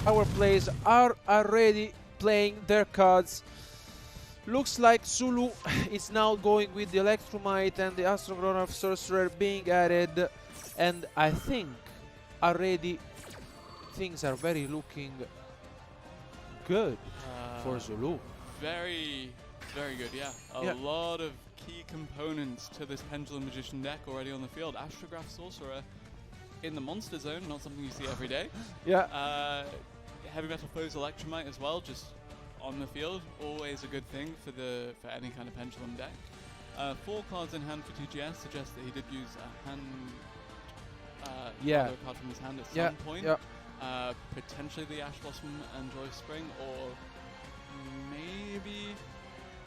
our players are already playing their cards. Looks like Zulu is now going with the Electromite and the Astrograph Sorcerer being added, and I think already things are very looking good for Zulu. Very, very good, yeah. A lot of key components to this Pendulum Magician deck already on the field. Astrograph Sorcerer in the monster zone, not something you see every day. Yeah. Heavy Metal Foes Electromite as well, just on the field, always a good thing for any kind of Pendulum deck. 4 cards in hand for TGS suggests that he did use a hand, a card from his hand at some point. Potentially the Ash Blossom and Joy Spring, or maybe,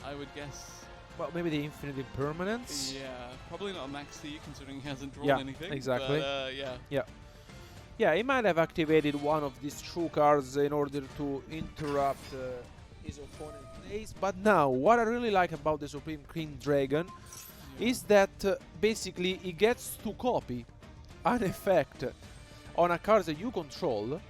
I would guess... Well, maybe the Infinite Impermanence? Yeah, probably not a Max C, considering he hasn't drawn anything. Exactly. But, Yeah, he might have activated one of these true cards in order to interrupt his opponent's plays. But now, what I really like about the Supreme Green Dragon is that basically he gets to copy an effect on a card that you control,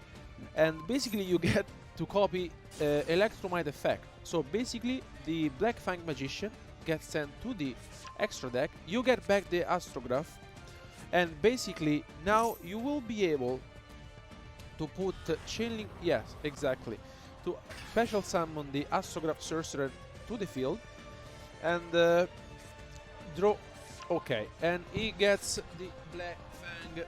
and basically you get to copy Electromite effect. So basically the Black Fang Magician gets sent to the extra deck, you get back the Astrograph, and basically now you will be able to put Chilling, yes, exactly, to special summon the Astrograph Sorcerer to the field and draw. Okay, and he gets the Black Fang.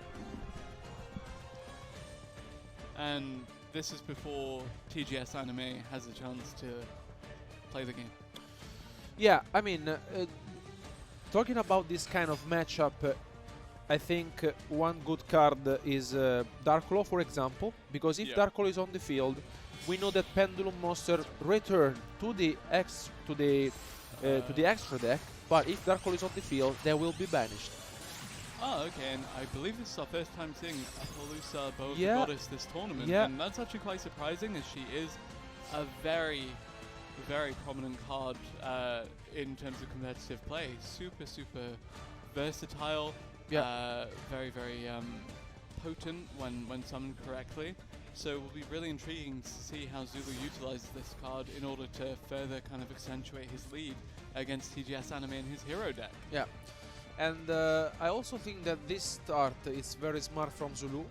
And this is before TGS Anime has a chance to play the game. Yeah, I mean, talking about this kind of matchup, I think one good card is Dark Claw, for example, because if Dark Claw is on the field, we know that Pendulum Monster return to the extra deck, but if Dark Claw is on the field, they will be banished. Oh, okay, and I believe this is our first time seeing Appaloosa Bow of the Goddess this tournament, and that's actually quite surprising, as she is a very, very prominent card in terms of competitive play. Super, super versatile, very, very potent when summoned correctly. So it will be really intriguing to see how Zulu utilizes this card in order to further kind of accentuate his lead against TGS Anime and his hero deck. Yeah. And I also think that this start is very smart from Zulu,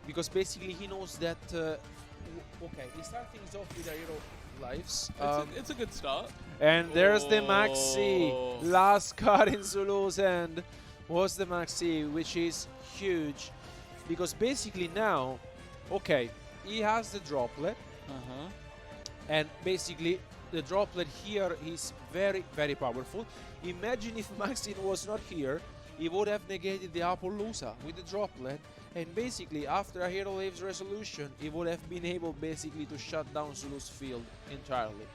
because basically he knows that, okay, he starts things off with a hero lives. It's a good start. And there's the Maxi, last card in Zulu's hand was the Maxi, which is huge, because basically now, okay, he has the droplet, and basically the droplet here is very, very powerful. Imagine if Maxine was not here, he would have negated the Appaloosa with the droplet, and basically after a Hero Waves resolution, he would have been able basically to shut down Zulu's field entirely.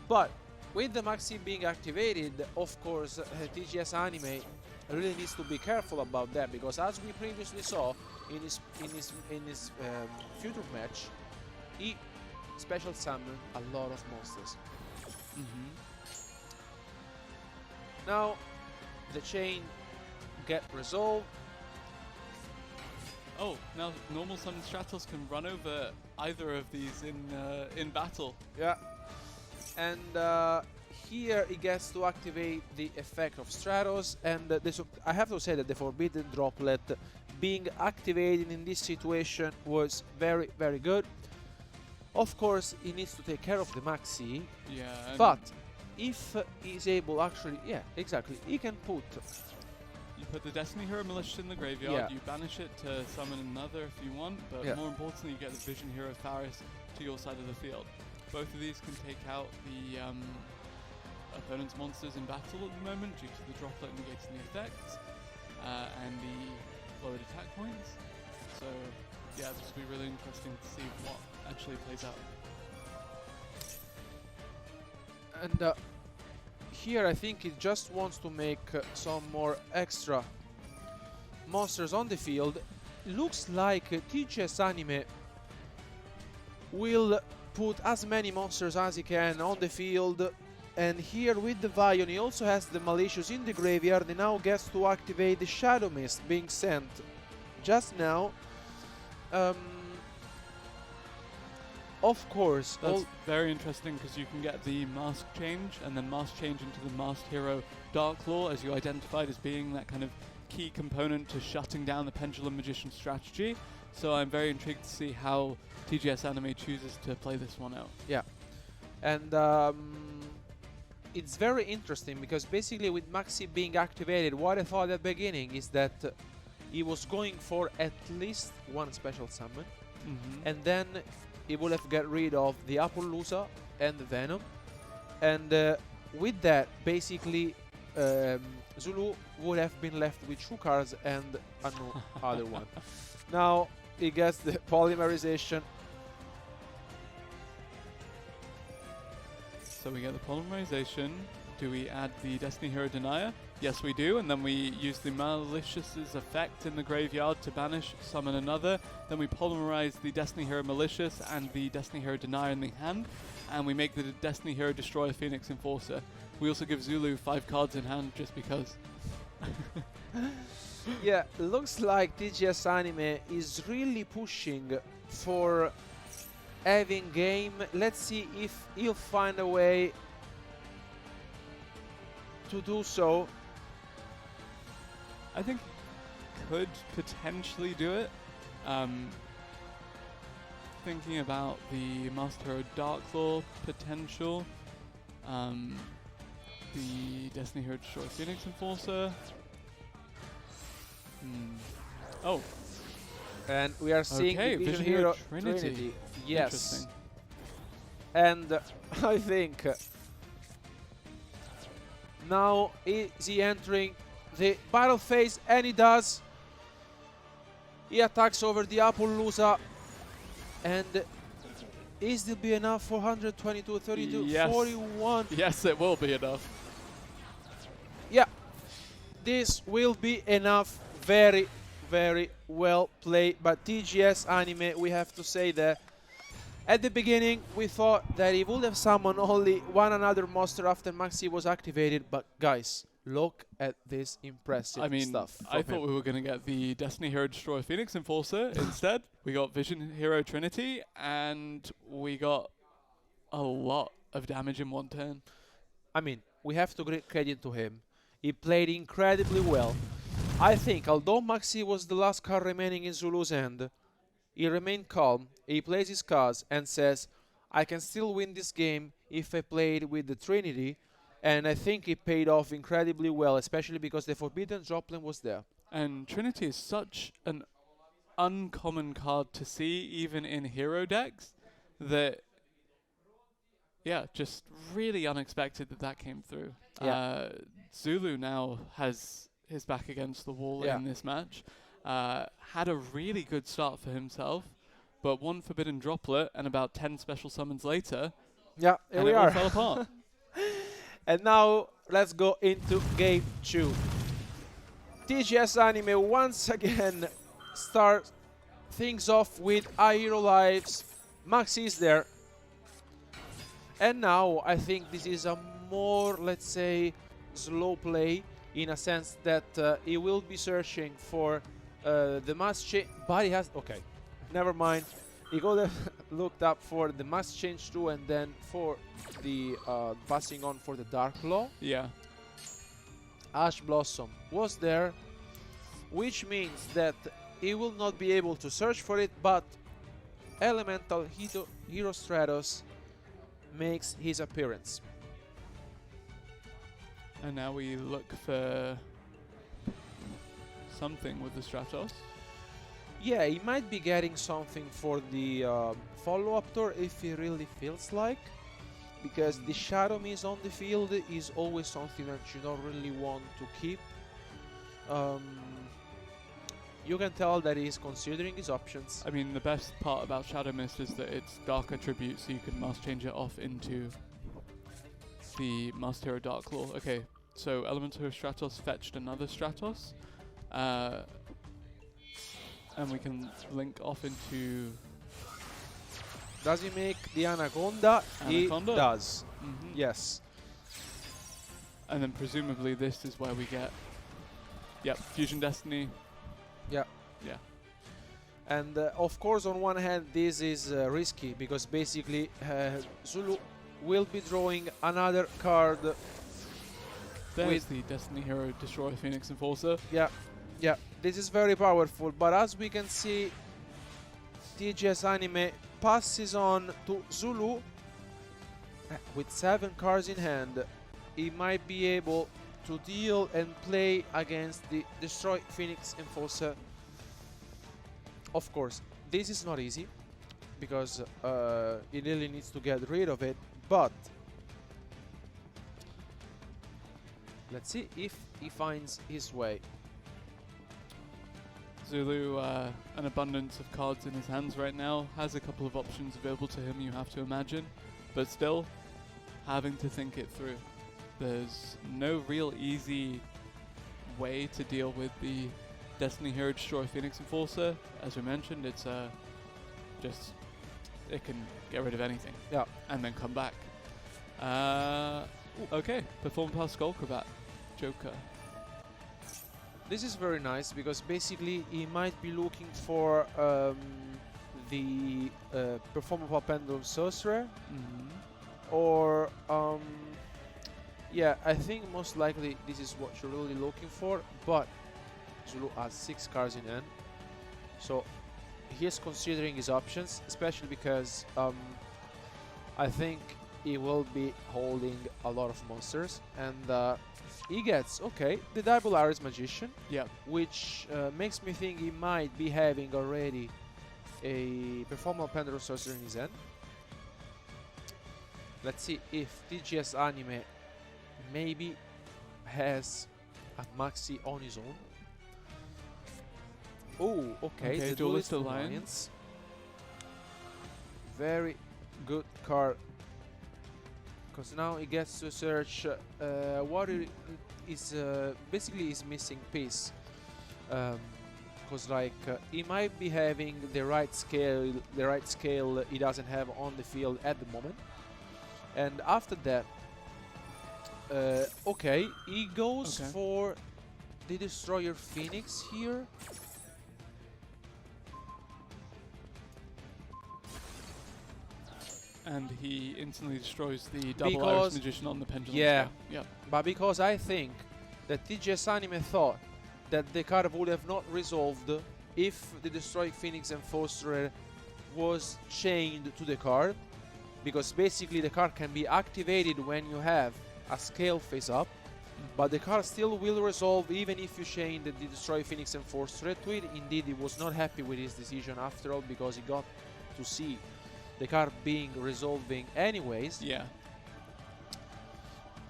But with the Maxine being activated, of course, TGS Anime really needs to be careful about that, because as we previously saw in his future match, he special summoned a lot of monsters. Now the chain get resolved. Oh, now normal summon Stratos can run over either of these in battle. Yeah, and here he gets to activate the effect of Stratos, and I have to say that the Forbidden Droplet being activated in this situation was very, very good. Of course, he needs to take care of the Maxi, but if he's able actually, he can put... You put the Destiny Hero Militia in the graveyard, you banish it to summon another if you want, but more importantly, you get the Vision Hero Faris to your side of the field. Both of these can take out the opponent's monsters in battle at the moment due to the droplet negating the effects and the lowered attack points. So yeah, this will be really interesting to see what actually plays out. And here I think it just wants to make some more extra monsters on the field. Looks like TGS Anime will put as many monsters as he can on the field. And here with the Vion, he also has the Malicious in the graveyard, and now gets to activate the Shadow Mist being sent just now. of course. That's very interesting because you can get the mask change and then mask change into the masked hero Dark Claw, as you identified as being that kind of key component to shutting down the Pendulum Magician strategy. So I'm very intrigued to see how TGS Anime chooses to play this one out. Yeah, and it's very interesting because basically with Maxi being activated, what I thought at the beginning is that he was going for at least one special summon, and then he would have got rid of the Appaloosa and the Venom, and with that, basically, Zulu would have been left with 2 cards and no other one. Now he gets the polymerization. So we get the polymerization. Do we add the Destiny Hero Denier? Yes, we do, and then we use the Malicious's effect in the graveyard to banish, summon another. Then we polymerize the Destiny Hero Malicious and the Destiny Hero Denier in the hand, and we make the Destiny Hero Destroyer Phoenix Enforcer. We also give Zulu 5 cards in hand just because. Yeah, looks like TGS Anime is really pushing for having game. Let's see if he'll find a way to do so. I think could potentially do it. Thinking about the Master Hero Dark Claw potential, the Destiny Hero Destroy Phoenix Enforcer. Oh, and we are seeing okay, Vision Hero Trinity. Yes, and I think now is he entering the battle phase, and he does. He attacks over the Appaloosa, and is this be enough for 122, 32, yes. 41? Yes, it will be enough. Yeah, this will be enough. Very, very well played by TGS Anime. We have to say that at the beginning we thought that he would have summoned only one another monster after Maxi was activated, but guys, look at this impressive stuff. I thought we were going to get the Destiny Hero Destroyer Phoenix Enforcer. Instead, we got Vision Hero Trinity, and we got a lot of damage in one turn. I mean, we have to give credit to him. He played incredibly well. I think, although Maxi was the last card remaining in Zulu's hand, he remained calm, he plays his cards and says, I can still win this game if I played with the Trinity, and I think it paid off incredibly well, especially because the Forbidden Droplet was there. And Trinity is such an uncommon card to see, even in hero decks, that, yeah, just really unexpected that came through. Yeah. Zulu now has his back against the wall in this match. Had a really good start for himself, but one Forbidden Droplet and about 10 special summons later, here we it are. all fell apart. And now let's go into game 2. TGS Anime once again starts things off with Hero Lives. Maxi is there. And now I think this is a more, let's say, slow play, in a sense that he will be searching for the mask change, but he has, okay, never mind. He could have looked up for the mask change too, and then for the passing on for the Dark Claw. Yeah. Ash Blossom was there, which means that he will not be able to search for it, but Elemental Hero Stratos makes his appearance. And now we look for something with the Stratos. Yeah, he might be getting something for the follow-up tour if he really feels like, because the Shadow Mist on the field is always something that you don't really want to keep. You can tell that he's considering his options. I mean, the best part about Shadow Mist is that it's dark attribute, so you can mask change it off into the Master Hero Dark Claw. Okay, so Elemental Hero Stratos fetched another Stratos. And we can link off into... Does he make the Anaconda? He does. Yes. And then presumably this is where we get... Yep, Fusion Destiny. Yeah. Yeah. And of course, on one hand, this is risky because basically Zulu will be drawing another card. There's the Destiny Hero Destroy Phoenix Enforcer. Yeah, yeah, this is very powerful. But as we can see, TGS Anime passes on to Zulu with 7 cards in hand. He might be able to deal and play against the Destroy Phoenix Enforcer. Of course, this is not easy because he really needs to get rid of it, but let's see if he finds his way. Zulu, an abundance of cards in his hands right now, has a couple of options available to him, you have to imagine, but still having to think it through. There's no real easy way to deal with the Destiny Hero Destroy Phoenix Enforcer. As we mentioned, it's just, it can get rid of anything. Yeah. And then come back. Okay, Perform Past Skull Acrobat, Joker. This is very nice because basically he might be looking for the Performable Pendulum Sorcerer, or yeah, I think most likely this is what you're really looking for, but Zulu has 6 cards in hand, so he is considering his options, especially because I think he will be holding a lot of monsters, and he gets, okay, the Double Iris Magician, which makes me think he might be having already a Performable Pendulum Sorcerer in his hand. Let's see if TGS Anime maybe has a Maxi on his own. Oh, okay, the Duelist Alliance. Very good card. Because now he gets to search what is basically his missing piece. Because like he might be having the right scale he doesn't have on the field at the moment. And after that, okay, he goes for the Destroyer Phoenix here. And he instantly destroys the Double Iris Magician on the Pendulum. Yeah, but because I think that TGS Anime thought that the card would have not resolved if the Destroy Phoenix Enforcer was chained to the card, because basically the card can be activated when you have a scale face up, but the card still will resolve even if you chain the Destroy Phoenix Enforcer to it. Indeed, he was not happy with his decision after all, because he got to see the card being resolving anyways. Yeah.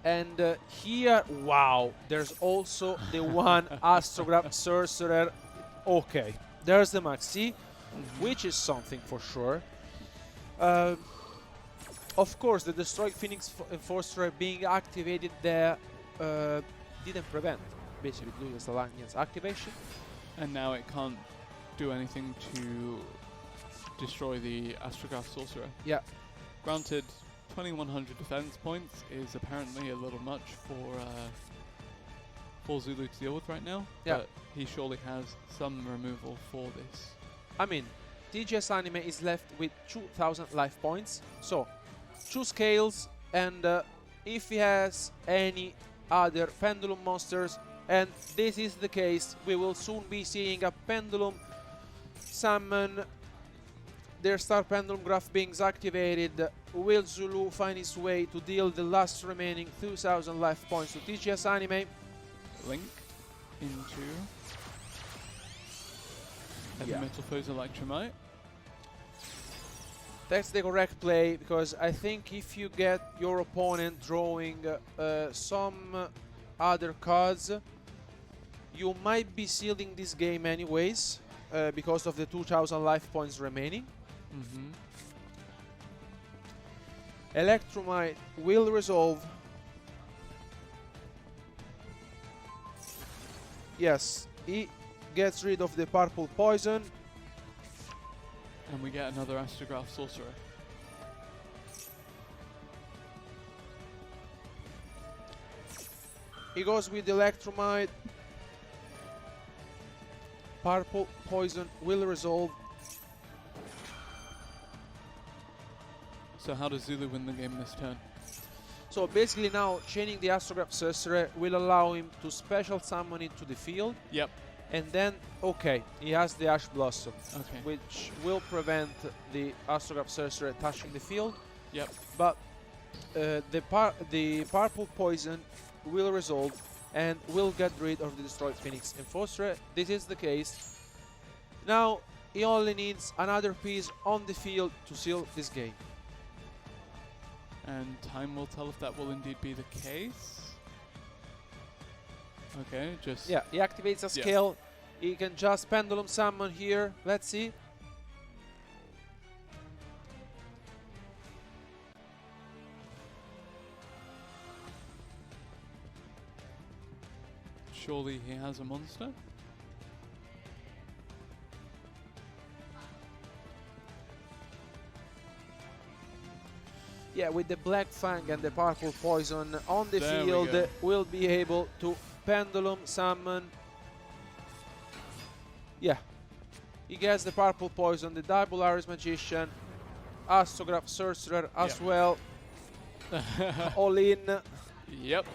And here, wow, there's also the one Astrograph Sorcerer. Okay, there's the Maxi, which is something for sure. Of course, the Destroy Phoenix Enforcer being activated there didn't prevent basically Duelist Alliance activation. And now it can't do anything to destroy the Astrograph Sorcerer. Yeah. Granted, 2100 defense points is apparently a little much for Zulu to deal with right now. Yeah. But he surely has some removal for this. I mean, TGS Anime is left with 2000 life points. So, 2 scales, and if he has any other Pendulum monsters, and this is the case, we will soon be seeing a Pendulum summon, their Star Pendulum Graph being activated. Will Zulu find his way to deal the last remaining 2000 life points to TGS Anime? Link into Heavy Metal Foes Electromite. That's the correct play, because I think if you get your opponent drawing some other cards, you might be sealing this game anyways, because of the 2000 life points remaining. Electromite will resolve. Yes, he gets rid of the purple poison. And we get another Astrograph Sorcerer. He goes with Electromite. Purple poison will resolve. So how does Zulu win the game this turn? So basically now chaining the Astrograph Sorcerer will allow him to special summon it to the field. Yep. And then, okay, he has the Ash Blossom, okay, which will prevent the Astrograph Sorcerer touching the field. Yep. But the purple poison will resolve and will get rid of the Destroyed Phoenix Enforcer. This is the case. Now he only needs another piece on the field to seal this game. And time will tell if that will indeed be the case. Okay, just... Yeah, he activates a skill. He can just Pendulum Summon here. Let's see. Surely he has a monster? Yeah, with the Black Fang and the Purple Poison on the field, we'll be able to Pendulum Summon. Yeah, he gets the Purple Poison, the Double Iris Magician, Astrograph Sorcerer as well. All in. Yep.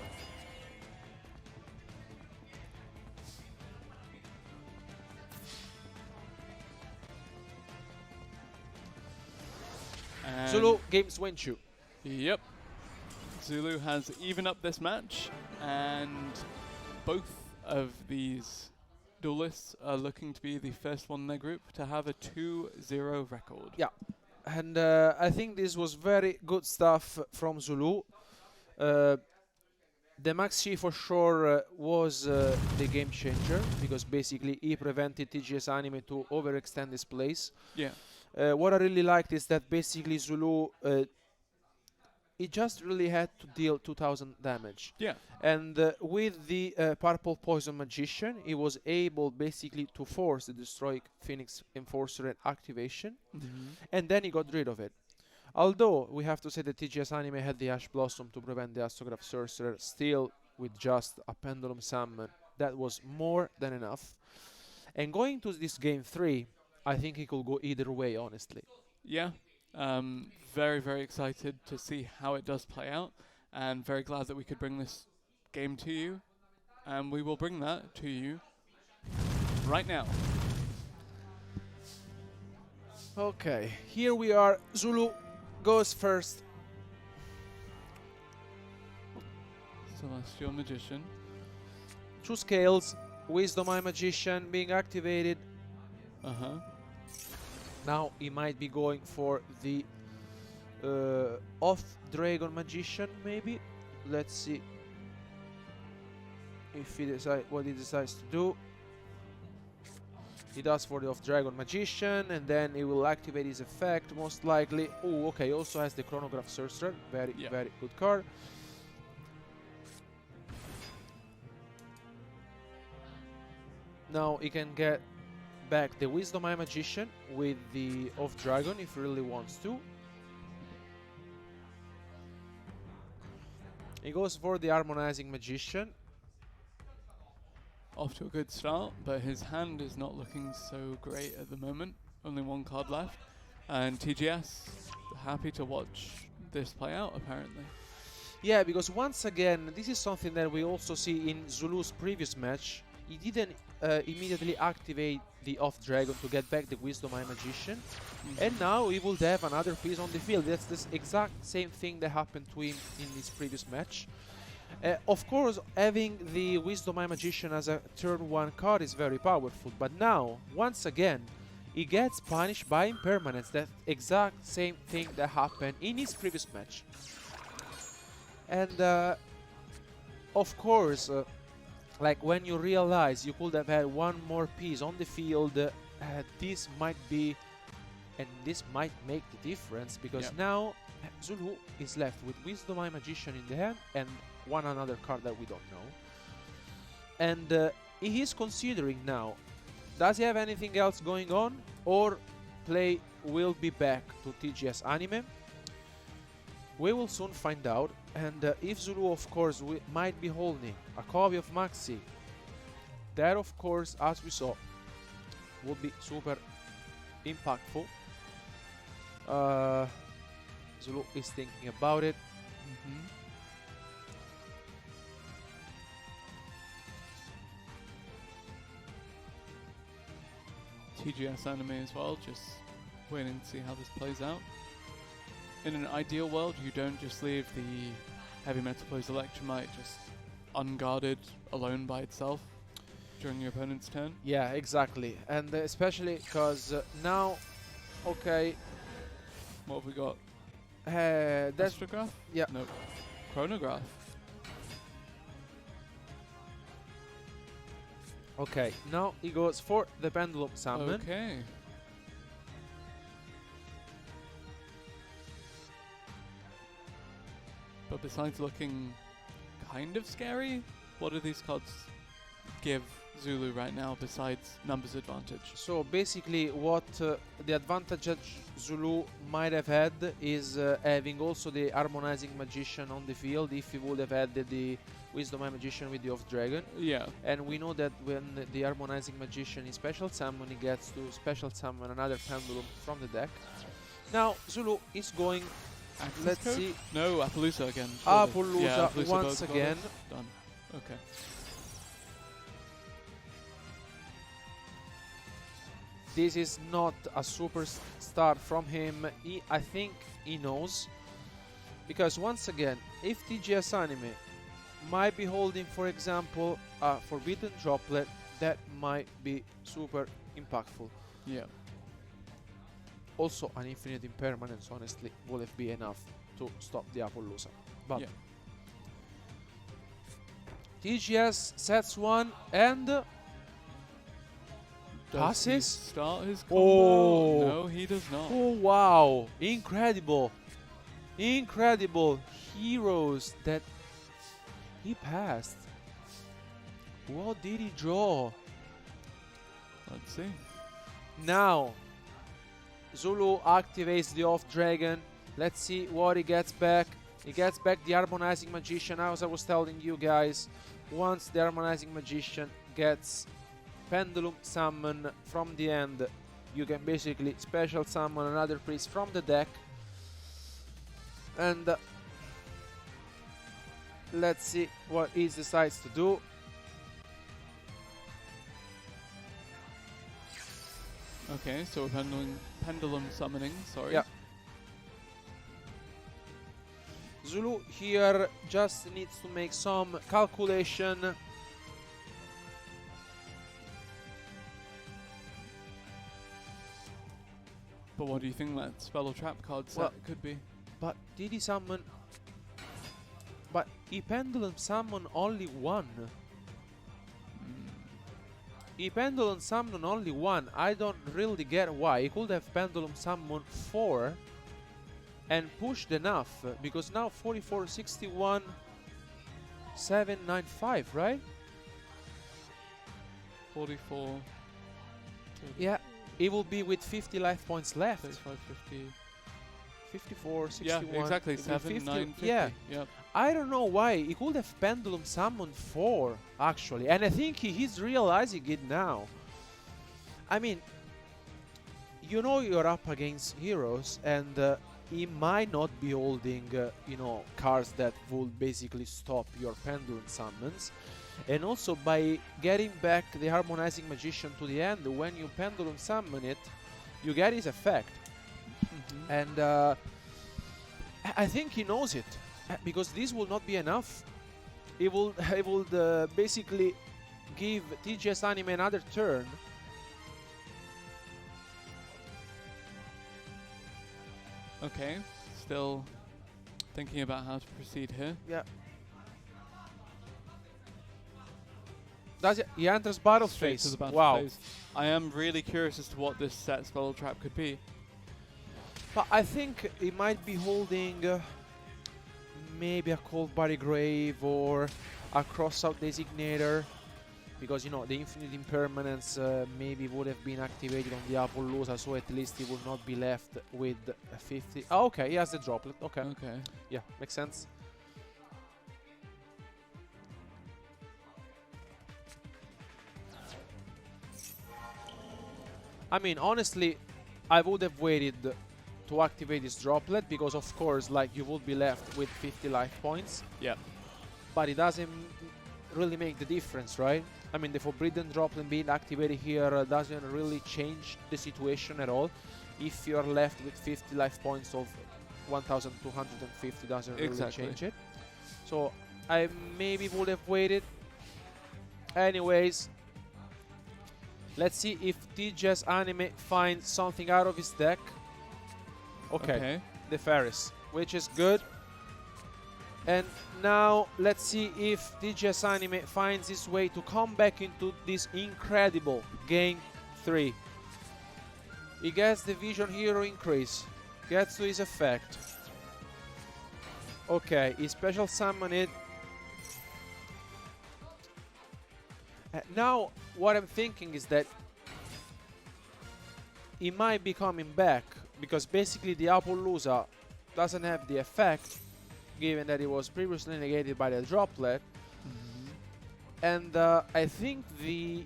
Zulu games wins you. Yep. Zulu has even up this match, and both of these duelists are looking to be the first one in their group to have a 2-0 record. Yeah, and I think this was very good stuff from Zulu. The Maxi for sure was the game changer, because basically he prevented TGS Anime to overextend this place. Yeah. What I really liked is that basically Zulu, he just really had to deal 2000 damage. Yeah. And with the Purple Poison Magician, he was able basically to force the Destroy Phoenix Enforcer and activation, and then he got rid of it. Although we have to say that TGS Anime had the Ash Blossom to prevent the Astrograph Sorcerer, still with just a Pendulum Summon, that was more than enough. And going to this game 3, I think it could go either way, honestly. Yeah, very, very excited to see how it does play out, and very glad that we could bring this game to you, and we will bring that to you right now. Okay, here we are. Zulu goes first. Celestial Magician. 2 scales, Wisdom Eye Magician being activated. Now he might be going for the Off-Dragon Magician, maybe. Let's see if he what he decides to do. He does for the Off-Dragon Magician, and then he will activate his effect, most likely. Oh, okay, he also has the Chronograph Sorcerer. Very, very good card. Now he can get back the Wisdom Eye Magician with the Off-Dragon if he really wants to. He goes for the Harmonizing Magician. Off to a good start, but his hand is not looking so great at the moment. Only 1 card left. And TGS, happy to watch this play out, apparently. Yeah, because once again, this is something that we also see in Zulu's previous match. He didn't immediately activate the Off-Dragon to get back the Wisdom Eye Magician. And now he will have another piece on the field. That's the exact same thing that happened to him in his previous match. Of course, having the Wisdom Eye Magician as a turn 1 card is very powerful, but now, once again, he gets punished by impermanence. That exact same thing that happened in his previous match. And of course, like when you realize you could have had 1 more piece on the field, this might be, and this might make the difference, because now Zulu is left with Wisdom Eye Magician in the hand and one another card that we don't know. And he is considering now, does he have anything else going on, or play will be back to TGS Anime? We will soon find out. And if Zulu, of course, might be holding a copy of Maxi, that, of course, as we saw, would be super impactful. Zouloux is thinking about it. TGS Anime as well, just waiting to see how this plays out. In an ideal world, you don't just leave the Heavy Metal Plays Electromite just unguarded, alone by itself during your opponent's turn. Yeah, exactly. And especially because now, okay. What have we got? That's Astrograph? Yeah. Nope. Chronograph. Okay, now he goes for the Pendulum Summon. Okay. But besides looking kind of scary, what do these cards give Zulu right now besides numbers advantage? So basically what the advantage that Zulu might have had is having also the Harmonizing Magician on the field if he would have had the Wisdom Eye Magician with the Off Dragon. Yeah. And we know that when the Harmonizing Magician is special summon, he gets to special summon another Pendulum from the deck. Now Zulu is going, let's see. No, Appaloosa again. Appaloosa yeah, Appaloosa once both again. Done. Okay. This is not a superstar from him. I think he knows. Because once again, if TGS Anime might be holding, for example, a Forbidden Droplet, that might be super impactful. Yeah. Also, an Infinite Impermanence, honestly, would have been enough to stop the Appaloosa. But yeah. TGS sets one and passes. Does he start his combo? Oh. No, he does not. Oh wow! Incredible! Incredible heroes that he passed. What did he draw? Let's see. Now, Zulu activates the Off Dragon. Let's see what he gets back. He gets back the Harmonizing Magician. As I was telling you guys, once the Harmonizing Magician gets Pendulum Summon from the end, you can basically special summon another priest from the deck. And let's see what he decides to do. Okay, so we're pendulum summoning, sorry. Yeah. Zulu here just needs to make some calculation. But what do you think that spell or trap card set could be? But did he summon? But he Pendulum summon only one. He Pendulum summon only one. I don't really get why. He could have Pendulum summon 4 and pushed enough, because now 44, 61, 795, right? 44. Yeah, it will be with 50 life points left. 35, 50. 54, 61. Yeah, exactly. 7, 50, 9, 50. Yeah. Yep. I don't know why. He could have Pendulum summoned 4, actually. And I think he's realizing it now. I mean, you know you're up against heroes, and he might not be holding, you know, cards that would basically stop your Pendulum summons. And also by getting back the Harmonizing Magician to the end, when you Pendulum summon it, you get his effect. And I think he knows it, because this will not be enough. He will basically give TGS Anime another turn. Okay, still thinking about how to proceed here. Yeah. Does it? He enters battle Straight phase. to the battle Wow. phase. I am really curious as to what this set spell trap could be. But I think he might be holding maybe a Cold Body Grave or a Crossout Designator, because, you know, the Infinite Impermanence maybe would have been activated on the Appaloosa, so at least he would not be left with 50. Oh, okay, he has the Droplet. Okay. Okay. Yeah, makes sense. I mean, honestly, I would have waited to activate this droplet, because of course, like, you would be left with 50 life points. Yeah. But it doesn't really make the difference, right? I mean, the Forbidden Droplet being activated here doesn't really change the situation at all. If you're left with 50 life points of 1,250, doesn't really change it. So I maybe would have waited. Anyways, let's see if TGS Anime finds something out of his deck. Okay, the Ferris, which is good. And now let's see if TGS Anime finds his way to come back into this incredible Game 3. He gets the Vision Hero increase, gets to his effect. Okay, he special summon it. Now what I'm thinking is that he might be coming back, because basically the Appaloosa doesn't have the effect, given that it was previously negated by the droplet. And I think the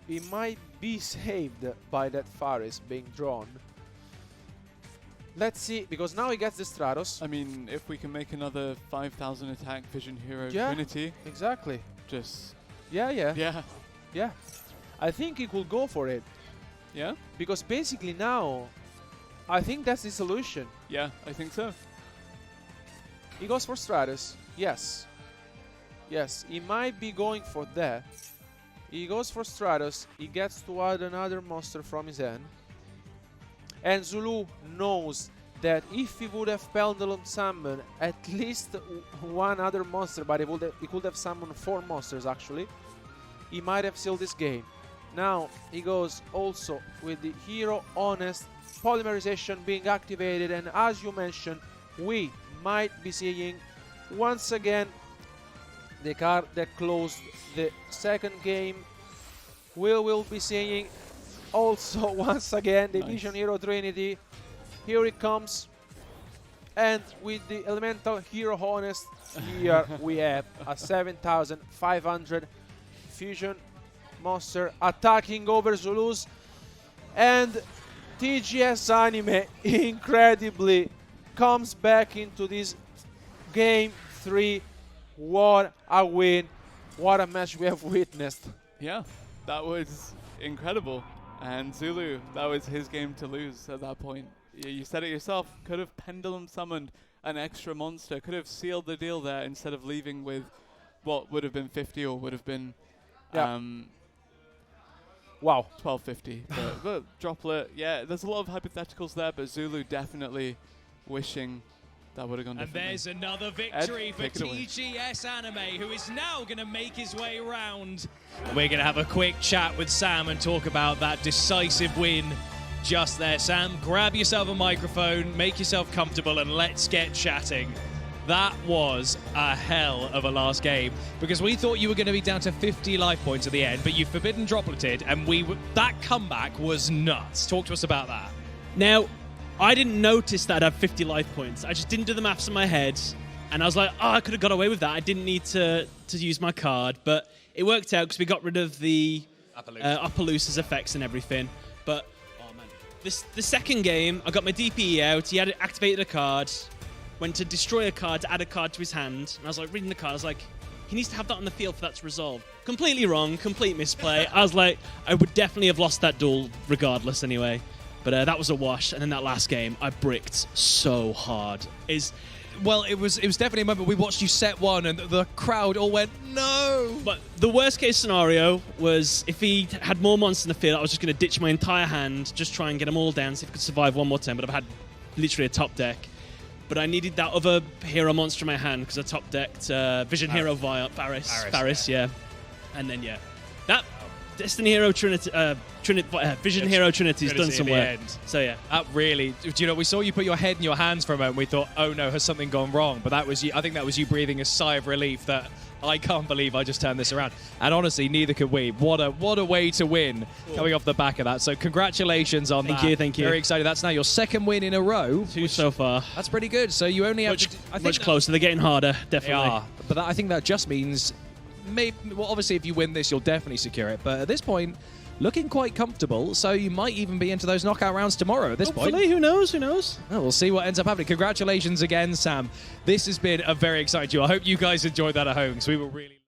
it might be saved by that Faris being drawn. Let's see, because now he gets the Stratos. I mean, if we can make another 5,000 attack Vision Hero Trinity. Exactly. Just... Yeah. I think he could go for it. Yeah? Because basically now, I think that's the solution. Yeah, I think so. He goes for Stratus. Yes. Yes, he might be going for that. He goes for Stratus. He gets to add another monster from his hand. And Zulu knows that if he would have Pendulum summoned at least one other monster, but he could have summoned 4 monsters actually, he might have sealed this game. Now he goes also with the Hero Honest Polymerization being activated, and as you mentioned, we might be seeing once again the card that closed the second game. We will be seeing also once again the Vision Hero Trinity. Here it comes, and with the Elemental Hero Honest, here we have a 7,500 fusion monster attacking over Zouloux, and TGS Anime incredibly comes back into this Game 3. What a win, what a match we have witnessed. Yeah, that was incredible. And Zulu, that was his game to lose at that point. You said it yourself, could have Pendulum summoned an extra monster, could have sealed the deal there instead of leaving with what would have been 50 or would have been wow, 1250. But droplet, yeah, there's a lot of hypotheticals there, but Zulu definitely wishing that would have gone differently. And there's another victory for TGS Anime, who is now going to make his way around. We're going to have a quick chat with Sam and talk about that decisive win just there. Sam, grab yourself a microphone, make yourself comfortable, and let's get chatting. That was a hell of a last game, because we thought you were going to be down to 50 life points at the end, but you forbidden dropleted, and that comeback was nuts. Talk to us about that. Now, I didn't notice that I'd have 50 life points. I just didn't do the maths in my head, and I was like, oh, I could have got away with that. I didn't need to use my card, but it worked out because we got rid of the Appaloosa's effects and everything. But oh man, the second game, I got my DPE out. He had activated a card, went to destroy a card to add a card to his hand, and I was like reading the card. I was like, he needs to have that on the field for that to resolve. Completely wrong, complete misplay. I was like, I would definitely have lost that duel regardless anyway. But that was a wash, and then that last game, I bricked so hard. Well, it was definitely a moment we watched you set one, and the crowd all went, no! But the worst case scenario was if he had more monsters in the field, I was just going to ditch my entire hand, just try and get them all down, see if I could survive one more turn, but I've had literally a top deck. But I needed that other hero monster in my hand, because I top decked Vision Hero via Faris, yeah. And then, yeah. That Destiny Hero Trinity, Vision Hero Trinity's done some work. So yeah, that really. Do you know? We saw you put your head in your hands for a moment. We thought, oh no, has something gone wrong? But that was you. I think that was you breathing a sigh of relief that I can't believe I just turned this around. And honestly, neither could we. What a way to win coming off the back of that. So congratulations on that. Thank you. Very excited. That's now your second win in a row. 2 so far. That's pretty good. So you only have much closer. They're getting harder, definitely. They are. But I think that just means. Well, obviously, if you win this, you'll definitely secure it. But at this point, looking quite comfortable, so you might even be into those knockout rounds tomorrow at this point. Hopefully, who knows, who knows? Oh, we'll see what ends up happening. Congratulations again, Sam. This has been a very exciting duel. I hope you guys enjoyed that at home, because we were really...